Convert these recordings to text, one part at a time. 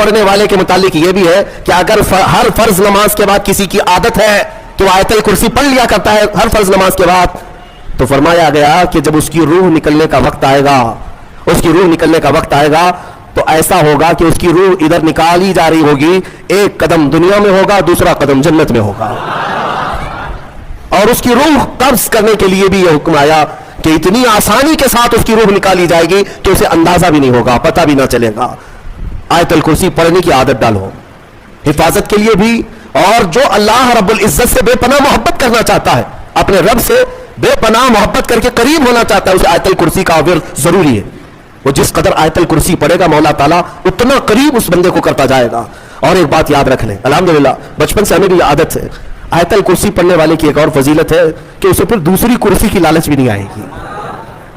پڑھنے والے کے متعلق یہ بھی ہے کہ اگر ہر فرض نماز کے بعد کسی کی عادت ہے کہ وہ آیت الکرسی پڑھ لیا کرتا ہے ہر فرض نماز کے بعد، تو فرمایا گیا کہ جب اس کی روح نکلنے کا وقت آئے گا، اس کی روح نکلنے کا وقت آئے گا تو ایسا ہوگا کہ اس کی روح ادھر نکالی جا رہی ہوگی، ایک قدم دنیا میں ہوگا، دوسرا قدم جنت میں ہوگا. اور اس کی روح قبض کرنے کے لیے بھی یہ حکم آیا کہ اتنی آسانی کے ساتھ اس کی روح نکالی جائے گی کہ اسے اندازہ بھی نہیں ہوگا، پتہ بھی نہ چلے گا. آیت الکرسی پڑھنے کی عادت ڈالو، حفاظت کے لیے بھی، اور جو اللہ رب العزت سے بے پناہ محبت کرنا چاہتا ہے، اپنے رب سے بے پناہ محبت کر کے قریب ہونا چاہتا ہے، اسے آیت الکرسی کا ورد ضروری ہے. وہ جس قدر آیت الکرسی پڑھے گا مولا تعالیٰ اتنا قریب اس بندے کو کرتا جائے گا. اور ایک بات یاد رکھ لیں، الحمدللہ بچپن سے ہمیں بھی عادت ہے، آیت الکرسی پڑھنے والے کی ایک اور فضیلت ہے کہ اسے پھر دوسری کرسی کی لالچ بھی نہیں آئے گی.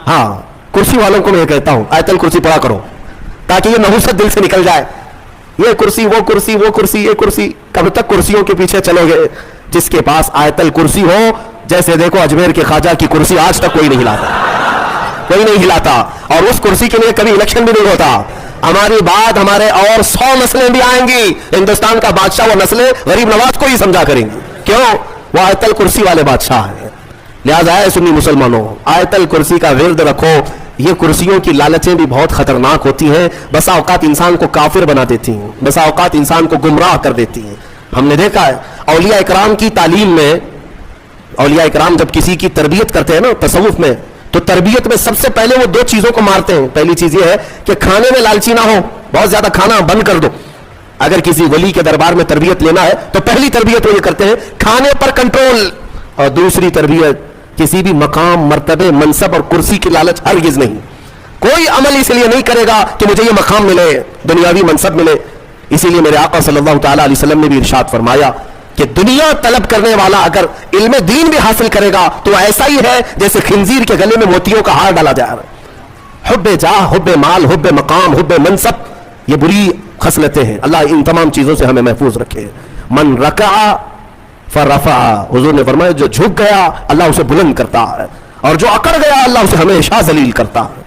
ہاں، کرسی والوں کو میں یہ کہتا ہوں آیت الکرسی پڑھا کرو تاکہ یہ نحوست دل سے نکل جائے. یہ کرسی وہ کرسی وہ کرسی یہ کرسی، کب تک کرسیوں کے پیچھے چلو گے؟ جس کے پاس آیت الکرسی ہو، جیسے دیکھو اجمیر کے خواجہ کی کرسی آج تک کوئی نہیں ہلاتا، کوئی نہیں ہلاتا، اور اس کرسی کے لیے کبھی الیکشن بھی نہیں ہوتا. ہماری بات ہمارے اور 100 نسلیں بھی آئیں گی، ہندوستان کا بادشاہ وہ نسلیں غریب نواز کو ہی سمجھا کریں گی. کیوں؟ وہ آیت الکرسی والے بادشاہ ہیں. لہذا ہے سنی مسلمانوں، آیت الکرسی کا ورد رکھو. یہ کرسیوں کی لالچیں بھی بہت خطرناک ہوتی ہیں، بسا اوقات انسان کو کافر بنا دیتی ہیں، بسا اوقات انسان کو گمراہ کر دیتی ہیں. ہم نے دیکھا ہے اولیاء اکرام کی تعلیم میں، اولیاء اکرام جب کسی کی تربیت کرتے ہیں نا تصوف میں، تو تربیت میں سب سے پہلے وہ 2 چیزوں کو مارتے ہیں. پہلی چیز یہ ہے کہ کھانے میں لالچی نہ ہو، بہت زیادہ کھانا بند کر دو. اگر کسی ولی کے دربار میں تربیت لینا ہے تو پہلی تربیت وہ یہ کرتے ہیں کھانے پر کنٹرول. اور دوسری تربیت کسی بھی مقام، مرتبے، منصب اور کرسی کی لالچ ہرگز نہیں. کوئی عمل اس لیے نہیں کرے گا کہ مجھے یہ مقام ملے، دنیاوی منصب ملے. اسی لیے میرے آقا صلی اللہ تعالی علیہ وسلم نے بھی ارشاد فرمایا کہ دنیا طلب کرنے والا اگر علم دین بھی حاصل کرے گا تو ایسا ہی ہے جیسے خنزیر کے گلے میں موتیوں کا ہار ڈالا جا رہا ہے. حب جاہ، حب مال، حب مقام، حب منصب، یہ بری خصلتیں ہیں. اللہ ان تمام چیزوں سے ہمیں محفوظ رکھے. من رکع فرفع، حضور نے فرمایا جو جھک گیا اللہ اسے بلند کرتا ہے، اور جو اکڑ گیا اللہ اسے ہمیشہ ذلیل کرتا ہے.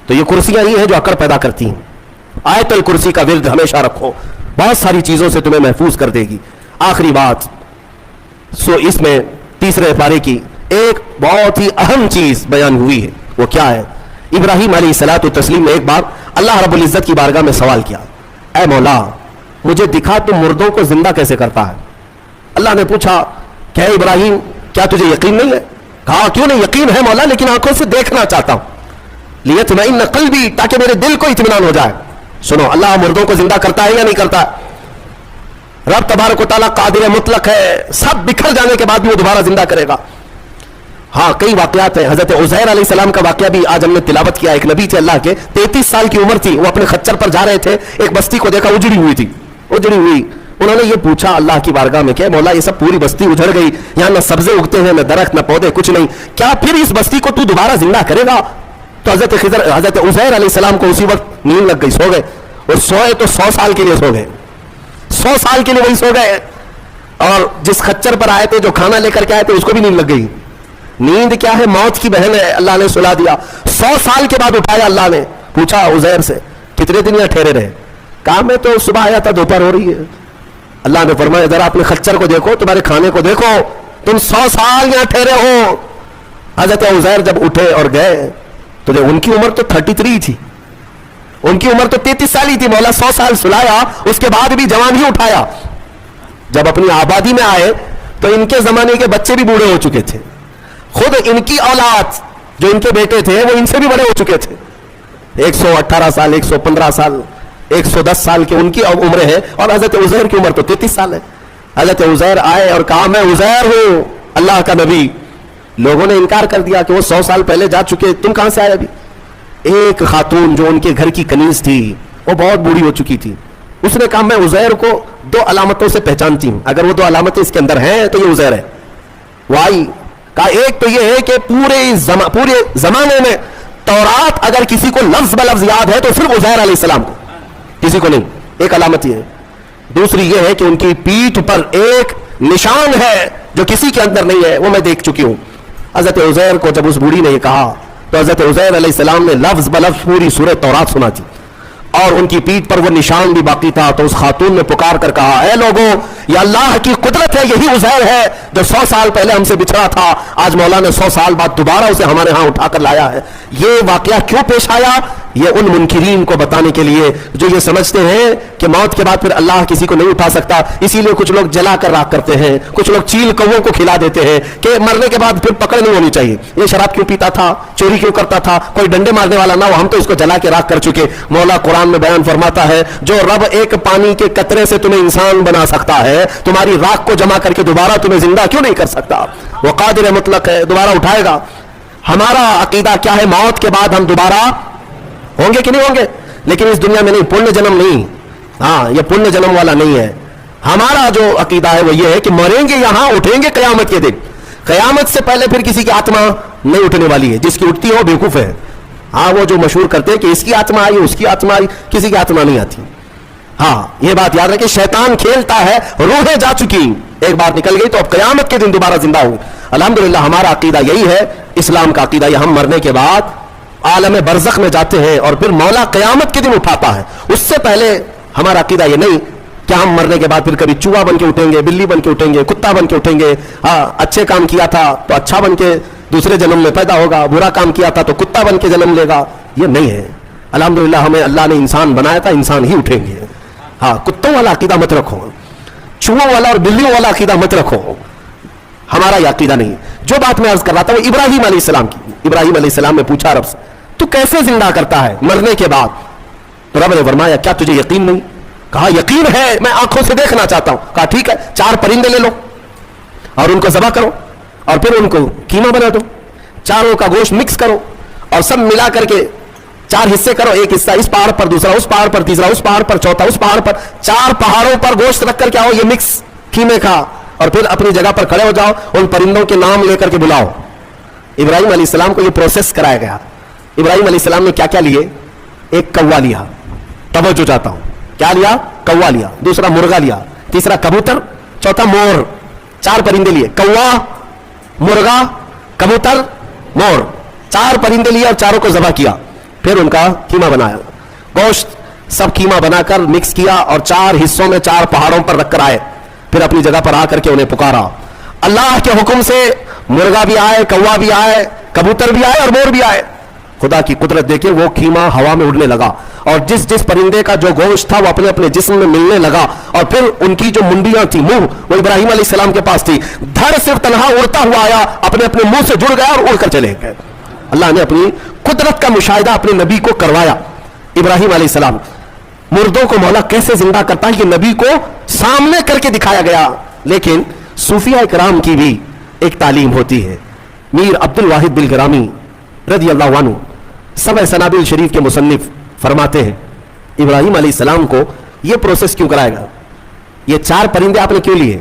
تو یہ کرسیاں ہی ہیں جو اکڑ پیدا کرتی ہیں. آیت الکرسی کا ورد ہمیشہ رکھو، بہت ساری چیزوں سے تمہیں محفوظ کر دے گی. آخری بات، اس میں تیسرے پارے کی ایک بہت ہی اہم چیز بیان ہوئی ہے. وہ کیا ہے؟ ابراہیم علیہ الصلوۃ والتسلیم نے ایک بار اللہ رب العزت کی بارگاہ میں سوال کیا، اے مولا مجھے دکھا تو مردوں کو زندہ کیسے کرتا ہے. اللہ نے پوچھا کہ اے ابراہیم کیا تجھے یقین نہیں ہے؟ کہا کیوں نہیں، یقین ہے مولا لیکن آنکھوں سے دیکھنا چاہتا ہوں. لیطمئن قلبی، تاکہ میرے دل کو اطمینان ہو جائے. سنو، اللہ مردوں کو زندہ کرتا ہے یا نہیں کرتا؟ رب تبارک و تعالیٰ قادر مطلق ہے، سب بکھر جانے کے بعد بھی وہ دوبارہ زندہ کرے گا. ہاں کئی واقعات ہیں. حضرت عزیر علیہ السلام کا واقعہ بھی آج ہم نے تلاوت کیا. ایک نبی تھے اللہ کے، 33 سال کی عمر تھی، وہ اپنے خچر پر جا رہے تھے، ایک بستی کو دیکھا اجڑی ہوئی تھی، اجڑی ہوئی. انہوں نے یہ پوچھا اللہ کی بارگاہ میں کہ مولا یہ سب پوری بستی اجڑ گئی، یہاں نہ سبزے اگتے ہیں، نہ درخت، نہ پودے، کچھ نہیں، کیا پھر اس بستی کو تو دوبارہ زندہ کرے گا؟ تو حضرت عزیر علیہ السلام کو اسی وقت نیند لگ گئی، سو گئے. اور سوئے تو 100 سال کے لیے سو گئے، 100 سال کے لیے وہی سو گئے. اور جس خچر پر آئے تھے، جو کھانا لے کر کے آئے تھے، اس کو بھی نیند لگ گئی. نیند کیا ہے؟ موت کی بہن ہے. اللہ نے سلا دیا. 100 سال کے بعد اٹھایا اللہ نے. پوچھا عزیر سے کتنے دن یہاں ٹھہرے رہے؟ کہا میں تو صبح آیا تھا، دوپہر ہو رہی ہے. اللہ نے فرمایا ذرا اپنے خچر کو دیکھو، تمہارے کھانے کو دیکھو، تم 100 سال یہاں ٹھہرے ہو. حضرت عزیر جب اٹھے اور گئے تو ان کی عمر تو 33 تھی، ان کی عمر تو 33 سال ہی تھی. مولا 100 سال سلایا، اس کے بعد بھی جوان ہی اٹھایا. جب اپنی آبادی میں آئے تو ان کے زمانے کے بچے بھی بوڑھے ہو چکے تھے. خود ان کی اولاد جو ان کے بیٹے تھے وہ ان سے بھی بڑے ہو چکے تھے. 118 سال، 115 سال، 110 سال کی ان کی عمریں ہیں، اور حضرت عزیر کی عمر تو 33 سال ہے. حضرت عزیر آئے اور کہا میں عزیر ہوں، اللہ کا نبی. لوگوں نے انکار کر دیا کہ وہ 100 سال پہلے جا چکے، تم کہاں سے آئے ابھی؟ ایک خاتون جو ان کے گھر کی کنیز تھی وہ بہت بوڑھی ہو چکی تھی، اس نے کہا میں عزیر کو 2 علامتوں سے پہچانتی ہوں، اگر وہ 2 علامتیں اس کے اندر ہیں تو یہ عزیر ہے. وائی کہا ایک تو یہ ہے کہ پورے زمانے میں تورات اگر کسی کو لفظ بلفظ یاد ہے تو صرف عزیر علیہ السلام کو، کسی کو نہیں. ایک علامت یہ ہے. دوسری یہ ہے کہ ان کی پیٹھ پر ایک نشان ہے جو کسی کے اندر نہیں ہے، وہ میں دیکھ چکی ہوں. حضرت عزیر کو جب اس بوڑھی نے یہ کہا تو حضرت عزیر علیہ السلام نے لفظ بلفظ پوری سورہ تورات سنا دی. اور ان کی پیٹھ پر وہ نشان بھی باقی تھا. تو اس خاتون نے پکار کر کہا اے لوگوں یہ اللہ کی قدرت ہے, یہی عزیر ہے جو 100 سال پہلے ہم سے بچھڑا تھا, آج مولا نے 100 سال بعد دوبارہ اسے ہمارے ہاں اٹھا کر لایا ہے. یہ واقعہ کیوں پیش آیا؟ یہ ان منکرین کو بتانے کے لیے جو یہ سمجھتے ہیں کہ موت کے بعد پھر اللہ کسی کو نہیں اٹھا سکتا, اسی لیے کچھ لوگ جلا کر راکھ کرتے ہیں, کچھ لوگ چیل کووں کو کھلا دیتے ہیں کہ مرنے کے بعد پھر پکڑ نہیں ہونی چاہیے. یہ شراب کیوں پیتا تھا, چوری کیوں کرتا تھا, کوئی ڈنڈے مارنے والا نہ ہو, ہم تو اس کو جلا کے راکھ کر چکے. مولا قرآن میں بیان فرماتا ہے جو رب ایک پانی کے قطرے سے تمہیں انسان بنا سکتا ہے, تمہاری راکھ کو جمع کر کے دوبارہ تمہیں زندہ کیوں نہیں کر سکتا؟ وہ قادر مطلق ہے, دوبارہ اٹھائے گا. ہمارا عقیدہ کیا ہے؟ موت کے بعد ہم دوبارہ ہوں گے کہ نہیں ہوں گے, لیکن اس دنیا میں نہیں, پنیہ جنم نہیں. ہاں یہ پنیہ جنم والا نہیں ہے. ہمارا جو عقیدہ ہے وہ یہ ہے کہ مریں گے یہاں, اٹھیں گے قیامت کے دن. قیامت سے پہلے پھر کسی کی آتما نہیں اٹھنے والی ہے, جس کی اٹھتی ہو بیوقوف ہے. ہاں وہ جو مشہور کرتے ہیں کہ اس کی آتما آئی, اس کی آتما آئی, کسی کی آتما نہیں آتی. ہاں یہ بات یاد رکھیں, شیطان کھیلتا ہے, روحیں جا چکی, ایک بار نکل گئی تو اب قیامت کے دن دوبارہ زندہ ہوئی. الحمدللہ ہمارا عقیدہ یہی ہے, اسلام کا عقیدہ یہ, ہم مرنے کے بعد عالم برزخ میں جاتے ہیں اور پھر مولا قیامت کے دن اٹھاتا ہے. اس سے پہلے ہمارا عقیدہ یہ نہیں کہ ہم مرنے کے بعد پھر کبھی چوہا بن کے اٹھیں گے, بلی بن کے اٹھیں گے, کتا بن کے اٹھیں گے. ہاں اچھے کام کیا تھا تو اچھا بن کے دوسرے جنم میں پیدا ہوگا, برا کام کیا تھا تو کتا بن کے جنم لے گا. یہ نہیں ہے. الحمدللہ ہمیں اللہ نے انسان بنایا تھا, انسان ہی اٹھیں گے. ہاں کتوں والا عقیدہ مت رکھو, چوہوں والا اور بلیوں والا عقیدہ مت رکھو, ہمارا یہ عقیدہ نہیں. جو بات میں عرض کر رہا تھا وہ ابراہیم علیہ السلام کی. ابراہیم علیہ السلام نے پوچھا رب سے تو کیسے زندہ کرتا ہے مرنے کے بعد؟ تو رب نے فرمایا کیا تجھے یقین نہیں؟ کہا یقین ہے, میں آنکھوں سے دیکھنا چاہتا ہوں. کہا ٹھیک ہے, 4 پرندے لے لو اور ان کو ذبح کرو اور پھر ان کو قیمہ بنا دو, چاروں کا گوشت مکس کرو اور سب ملا کر کے 4 حصے کرو, ایک حصہ اس پہاڑ پر, دوسرا اس پہاڑ پر, تیسرا اس پہاڑ پر, چوتھا اس پہاڑ پر. 4 پہاڑوں پر گوشت رکھ کر کے آؤ, یہ مکس قیمے کا, اور پھر اپنی جگہ پر کھڑے ہو جاؤ, ان پرندوں کے نام لے کر کے بلاؤ. ابراہیم علیہ السلام کو یہ پروسیس کرایا گیا. ابراہیم علیہ السلام نے کیا کیا لیے؟ ایک کوا لیا, توجہ چاہتا ہوں, کیا لیا؟ کوا لیا. دوسرا مرغا لیا, تیسرا کبوتر, چوتھا مور. 4 پرندے لیے, کوا, مرغا, کبوتر, مور. 4 پرندے لیے اور چاروں کو ذبح کیا, پھر ان کا قیمہ بنایا. گوشت سب قیمہ بنا کر مکس کیا اور 4 حصوں میں 4 پہاڑوں پر رکھ کر آئے. پھر اپنی جگہ پر آ کر کے انہیں پکارا. اللہ کے حکم سے مرغا بھی آئے, کوا بھی آئے, کبوتر بھی آئے اور مور بھی آئے. خدا کی قدرت دیکھیں, وہ قیمہ ہوا میں اڑنے لگا اور جس جس پرندے کا جو گوشت تھا وہ اپنے اپنے جسم میں ملنے لگا, اور پھر ان کی جو منڈیاں تھی, منہ, وہ ابراہیم علیہ السلام کے پاس تھی. دھڑ صرف تنہا اڑتا ہوا آیا, اپنے اپنے منہ سے جڑ گیا اور اڑ کر چلے گئے. اللہ نے اپنی قدرت کا مشاہدہ اپنے نبی کو کروایا. ابراہیم علیہ السلام, مردوں کو مولا کیسے زندہ کرتا ہے یہ نبی کو سامنے کر کے دکھایا گیا. لیکن صوفیہ کرام کی بھی ایک تعلیم ہوتی ہے. میر عبد الواحد بالگرامی رضی اللہ عنہ سبع سنابل شریف کے مصنف فرماتے ہیں ابراہیم علیہ السلام کو یہ پروسیس کیوں کرائے گا, یہ 4 پرندے آپ نے کیوں لیے؟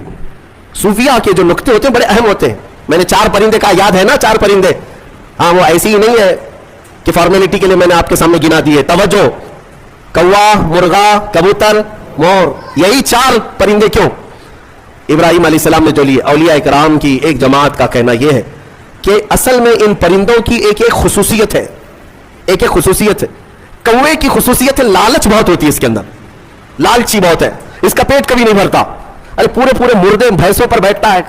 صوفیہ کے جو نقطے ہوتے ہیں بڑے اہم ہوتے ہیں. میں نے 4 پرندے کا یاد ہے نا, 4 پرندے. ہاں وہ ایسی ہی نہیں ہے کہ فارمیلٹی کے لیے میں نے آپ کے سامنے گنا دیے. توجہ, کوا, مرغا, کبوتر, مور, یہی 4 پرندے کیوں؟ ابراہیم علیہ السلام نے جو لیے. اولیاء کرام کی ایک جماعت کا کہنا یہ ہے کہ اصل میں ان پرندوں کی ایک خصوصیت ہے, ایک خصوصیت ہے. کوے کی خصوصیت ہے لالچ بہت ہوتی ہے اس کے اندر, لالچی بہت ہے, اس کا پیٹ کبھی نہیں بھرتا. ارے پورے مردے بھینسوں پر بیٹھتا ہے,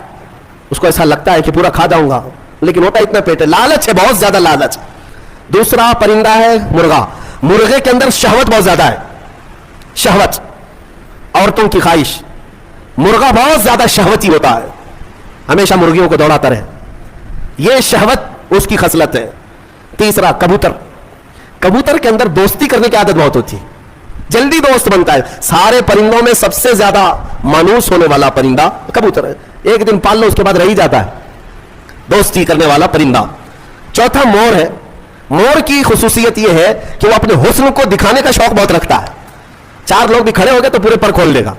اس کو ایسا لگتا ہے کہ پورا کھا جاؤں گا, لیکن ہوتا اتنا پیٹ ہے. لالچ ہے, بہت زیادہ لالچ. دوسرا پرندہ ہے مرغا. مرغے کے اندر شہوت بہت زیادہ ہے, شہوت, عورتوں کی خواہش. مرغا بہت زیادہ شہوتی ہوتا ہے, ہمیشہ مرغیوں کو دوڑاتا رہے, یہ شہوت اس کی خصلت ہے. تیسرا کبوتر. کبوتر کے اندر دوستی کرنے کی عادت بہت ہوتی ہے, جلدی دوست بنتا ہے. سارے پرندوں میں سب سے زیادہ مانوس ہونے والا پرندہ کبوتر ہے. ایک دن پال لو اس کے بعد رہ ہی جاتا ہے, دوستی کرنے والا پرندہ. چوتھا مور ہے. مور کی خصوصیت یہ ہے کہ وہ اپنے حسن کو دکھانے کا شوق بہت رکھتا ہے. 4 لوگ بھی کھڑے ہو گئے تو پورے پر کھول دے گا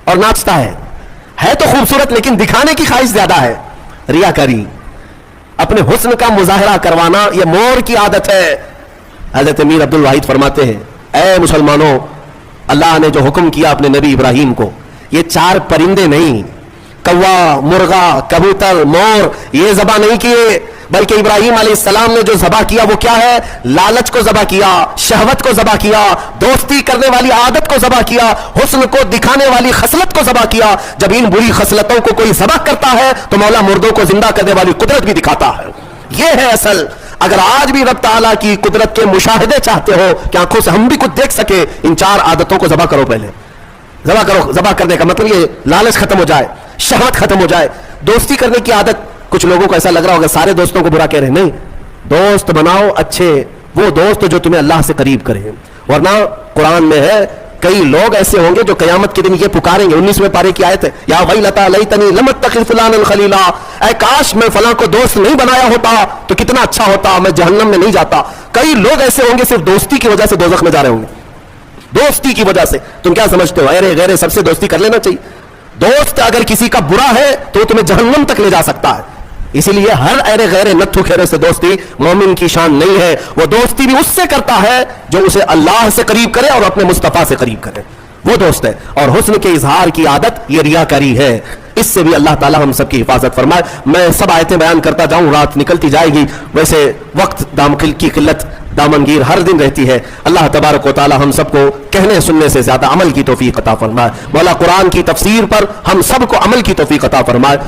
اور ناچتا ہے تو خوبصورت, لیکن دکھانے کی خواہش زیادہ ہے, ریاکاری, اپنے حسن کا مظاہرہ کروانا, یہ مور کی عادت ہے. حضرت میر عبد الواحد فرماتے ہیں اے مسلمانوں, اللہ نے جو حکم کیا اپنے نبی ابراہیم کو, یہ 4 پرندے نہیں, کوا, مرغا, کبوتر, مور, یہ ذبح نہیں کیے. بلکہ ابراہیم علیہ السلام نے جو ذبح کیا وہ کیا ہے؟ لالچ کو ذبح کیا، شہوت کو ذبح کیا، دوستی کرنے والی عادت کو ذبح کیا، حسن کو دکھانے والی خصلت کو ذبح کیا۔ جب ان بری خصلتوں کو کوئی ذبح کرتا ہے تو مولا مردوں کو زندہ کرنے والی قدرت بھی دکھاتا ہے۔ یہ ہے اصل۔ اگر آج بھی رب تعالیٰ کی قدرت کے مشاہدے چاہتے ہو کہ آنکھوں سے ہم بھی کچھ دیکھ سکے، ان 4 عادتوں کو ذبح کرو۔ پہلے ذبح کرو۔ ذبح کرنے کا مطلب یہ لالچ ختم ہو جائے، شہوت ختم ہو جائے، دوستی کرنے کی عادت۔ کچھ لوگوں کو ایسا لگ رہا ہوگا سارے دوستوں کو برا کہہ رہے ہیں، نہیں، دوست بناؤ اچھے، وہ دوست جو تمہیں اللہ سے قریب کرے۔ ورنہ قرآن میں ہے کئی لوگ ایسے ہوں گے جو قیامت کے دن یہ پکاریں گے، 19ویں پارے کی آیت ہے، یا ویلتا لیتنی لم اتخذ فلانا خلیلا، اے کاش میں فلاں کو دوست نہیں بنایا ہوتا تو کتنا اچھا ہوتا، میں جہنم میں نہیں جاتا۔ کئی لوگ ایسے ہوں گے صرف دوستی کی وجہ سے دوزخ میں جا رہے ہوں گے، دوستی کی وجہ سے۔ تم کیا سمجھتے ہو ارے غیر سب سے دوستی کر لینا چاہیے؟ دوست اگر کسی کا برا ہے تو وہ تمہیں جہنم تک لے جا سکتا ہے۔ اسی لیے ہر ارے غیر نتھو خیرے سے دوستی مومن کی شان نہیں ہے۔ وہ دوستی بھی اس سے کرتا ہے جو اسے اللہ سے قریب کرے اور اپنے مصطفیٰ سے قریب کرے، وہ دوست ہے۔ اور حسن کے اظہار کی عادت یہ ریاکاری ہے، اس سے بھی اللہ تعالی ہم سب کی حفاظت فرمائے۔ میں سب آیتیں بیان کرتا جاؤں، رات نکلتی جائے گی، ویسے وقت دامکل کی قلت دامنگیر ہر دن رہتی ہے۔ اللہ تبارک و تعالی ہم سب کو کہنے سننے سے زیادہ عمل کی توفیق عطا فرمائے۔ مولا قرآن کی تفسیر پر ہم سب کو عمل کی توفیق عطا فرمائے۔